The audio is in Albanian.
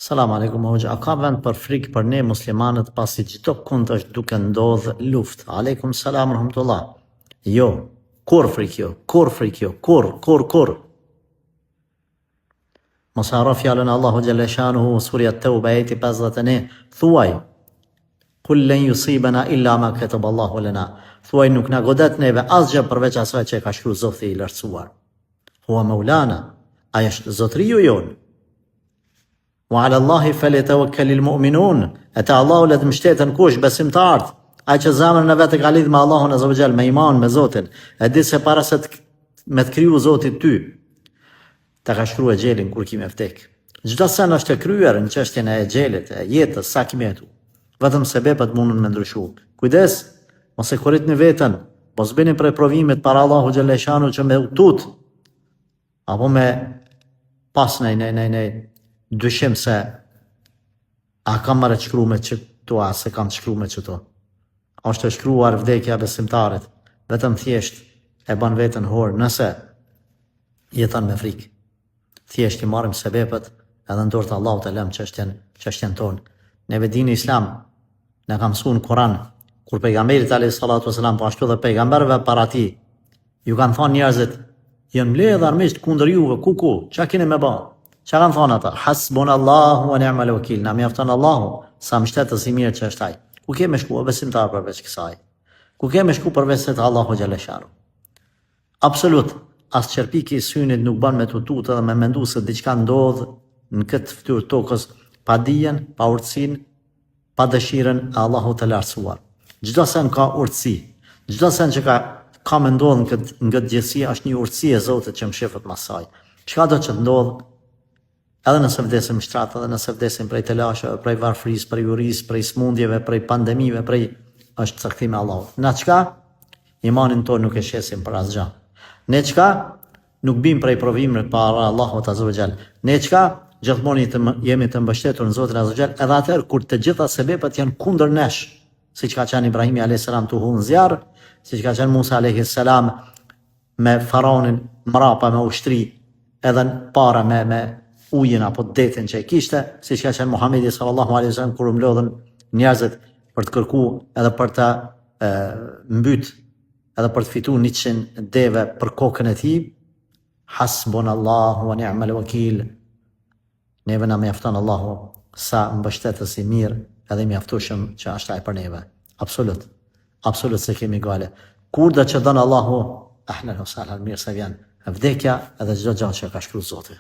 Salam aleikum hoxha, a ka vend për frikë për ne muslimanët pasi çdo kund është duke ndodhë luftë? Aleikum salam rahmatullah. Jo, kur frikë jo, kur frikë jo, kur. Mos harro fjalën e Allahu xhalla shanuhu surja Tauba ajeti 51, thuaj Kul lan yusibana illa ma kataba Allahu lana. Thuaj nuk na godet neve asgjë përveç asaj që ka shkruar Zoti i lartësuar. Huwa maulana, ai është zotriu jon. Wa ala Allahi falyatawakkalul mu'minun. Ata Allahu le të mbështeten kush besimtarët, ai që zemrën e vet e ka lidh me Allahun azza wa jall, me iman, me Zotin. E di se para se me të kriju Zoti ty, ta ka shkruar xhelin kur kimë vdek. Çdo sen është e kryer në çështjen e xhelit, e jetës, sa kimi jetu. Vetëm sebepet mundën me ndryshu. Kujdes, mos e korritni veten, mos bëni për provimet para Allahu xhalla shanu që me utut, apo me pas në dyshim se a kam marrë të shkruar me çto, a se kam të shkruar me çto. Është e shkruar vdekja besimtarit, vetëm thjesht e bën veten hor nëse jeton me frikë. Thjesht i marrim sebepet edhe në dorë të Allahut e lëm çështjen tonë. Neve dini Islam na ka mësuar në Kur'an, kur pejgamberit alayhis salatu wasalam, po ashtu edhe pejgamberëve para tij, ju kanë thënë njerëzit, janë mbledh armiqt kundër juve, ku, çka keni me bë? Çka kanë thënë ata? Hasbunallahu wa ni'mal wakil. Na mjafton Allahu sa mbështetës i mirë që është ai. Ku kemi shkuar besimtar përveç kësaj? Ku kemi shkuar përveç se Allahu xhalla shanu? Absolut, as çerpiki i synit nuk bën me tutut edhe me mendu se diçka ndodh në këtë fytyrë tokës pa dijen, pa urtësinë, pa dëshirën e Allahut të lartësuar. Çdo sen ka urtësi. Çdo sen që ka me ndodh në këtë gjësi është një urtësi e Zotit që më shefët mas saj. Çka do që të ndodh, edhe nëse vdesim shtrat, edhe nëse vdesim prej telasheve, prej varfërisë, prej urisë, prej smundjeve, prej pandemive, është caktim e Allahut. Na çka? Imanin tonë nuk e shesim për asgjë. Ne çka? Nuk bim prej provimeve para Allahut azza wa jall. Ne çka? Gjithmonë jemi të mbështetur në Zotin azza wa jall, edhe atëherë kur të gjitha sebepet janë kundër nesh, siç ka qenë Ibrahimi alayhis salam tu hunë zjarr, siç ka qenë Musa alayhis salam me faraonin mrapa me ushtri, edhe para me ujin apo detin që e kishte, siç ka qenë Muhamedi sallallahu alaihi wasallam kur u mlodhën njerëzit për të kërkuar edhe për të mbyt edhe për të fituar 100 deve për kokën e tij. Hasbunallahu wa ni'mal wakil. Neve na mjafton Allahu sa mbështetës i mirë edhe mjaftueshëm që është ai për neve. Absolut se kemi gale. Kur do që don Allahu, ahlan wa sahlan, mirë se vjen vdekja edhe çdo gjë që ka shkruar Zoti.